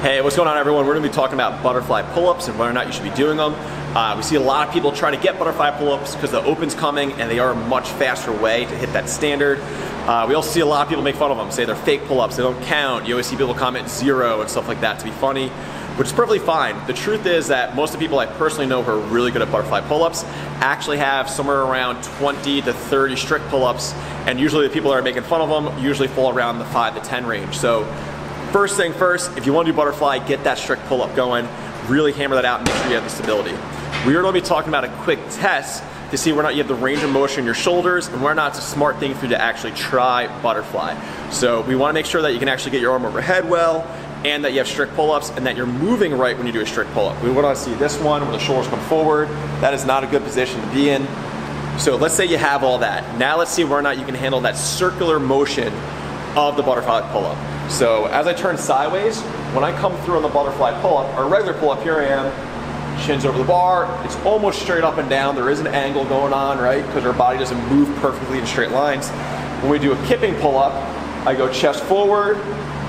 Hey, what's going on everyone? We're going to be talking about butterfly pull-ups and whether or not you should be doing them. We see a lot of people try to get butterfly pull-ups because the open's coming and they are a much faster way to hit that standard. We also see a lot of people make fun of them, say they're fake pull-ups, they don't count. You always see people comment 0 and stuff like that to be funny, which is perfectly fine. The truth is that most of the people I personally know who are really good at butterfly pull-ups actually have somewhere around 20 to 30 strict pull-ups, and usually the people that are making fun of them usually fall around the 5 to 10 range. So first thing first, if you want to do butterfly, get that strict pull-up going, really hammer that out and make sure you have the stability. We are going to be talking about a quick test to see whether or not you have the range of motion in your shoulders and whether or not it's a smart thing for you to actually try butterfly. So we want to make sure that you can actually get your arm overhead well, and that you have strict pull-ups, and that you're moving right when you do a strict pull-up. We want to see this one where the shoulders come forward. That is not a good position to be in. So let's say you have all that. Now let's see whether or not you can handle that circular motion of the butterfly pull-up. So as I turn sideways, when I come through on the butterfly pull-up, or regular pull-up, here I am, shins over the bar, it's almost straight up and down. There is an angle going on, right? Because our body doesn't move perfectly in straight lines. When we do a kipping pull-up, I go chest forward,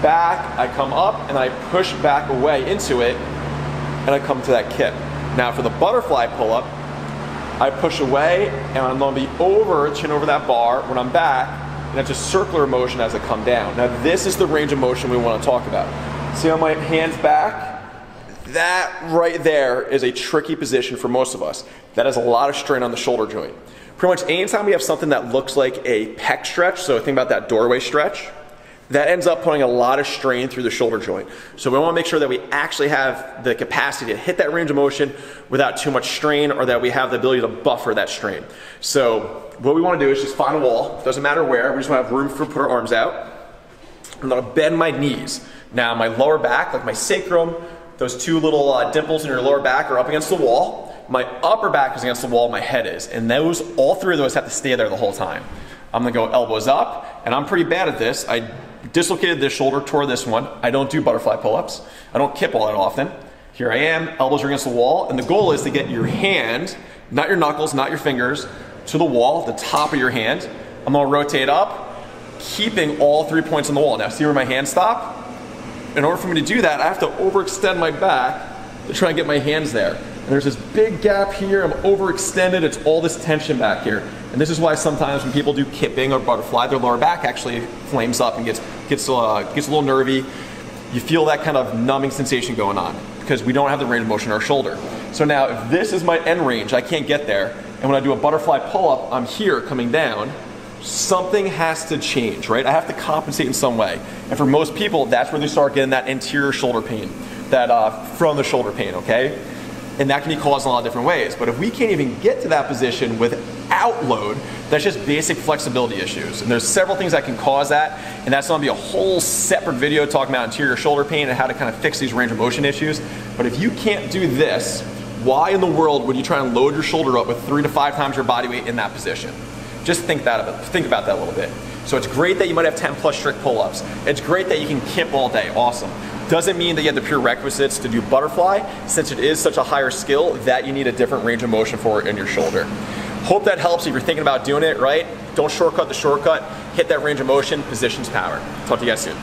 back, I come up, and I push back away into it, and I come to that kip. Now for the butterfly pull-up, I push away, and I'm gonna be over, chin over that bar. When I'm back, and that's a circular motion as I come down. Now this is the range of motion we want to talk about. See how my hand's back? That right there is a tricky position for most of us. That has a lot of strain on the shoulder joint. Pretty much anytime we have something that looks like a pec stretch, so think about that doorway stretch, that ends up putting a lot of strain through the shoulder joint. So we want to make sure that we actually have the capacity to hit that range of motion without too much strain, or that we have the ability to buffer that strain. So what we want to do is just find a wall, doesn't matter where, we just want to have room to put our arms out. I'm going to bend my knees. Now my lower back, like my sacrum, those two little dimples in your lower back are up against the wall. My upper back is against the wall, my head is. And those, all three of those have to stay there the whole time. I'm going to go elbows up, and I'm pretty bad at this. I dislocated this shoulder, tore this one. I don't do butterfly pull-ups. I don't kip all that often. Here I am, elbows are against the wall, and the goal is to get your hand, not your knuckles, not your fingers, to the wall, the top of your hand. I'm gonna rotate up, keeping all 3 points on the wall. Now see where my hands stop? In order for me to do that, I have to overextend my back to try and get my hands there. And there's this big gap here, I'm overextended, it's all this tension back here. And this is why sometimes when people do kipping or butterfly, their lower back actually flames up and gets a little nervy. You feel that kind of numbing sensation going on because we don't have the range of motion in our shoulder. So now if this is my end range, I can't get there, and when I do a butterfly pull-up, I'm here coming down, something has to change, right? I have to compensate in some way. And for most people, that's where they start getting that anterior shoulder pain, that from the shoulder pain, okay? And that can be caused in a lot of different ways. But if we can't even get to that position without load, that's just basic flexibility issues. And there's several things that can cause that, and that's gonna be a whole separate video talking about anterior shoulder pain and how to kind of fix these range of motion issues. But if you can't do this, why in the world would you try and load your shoulder up with 3 to 5 times your body weight in that position? Just think about that a little bit. So it's great that you might have 10 plus strict pull-ups. It's great that you can kip all day, awesome. Doesn't mean that you have the prerequisites to do butterfly, since it is such a higher skill that you need a different range of motion for it in your shoulder. Hope that helps if you're thinking about doing it, right? Don't shortcut the shortcut, hit that range of motion, positions power. Talk to you guys soon.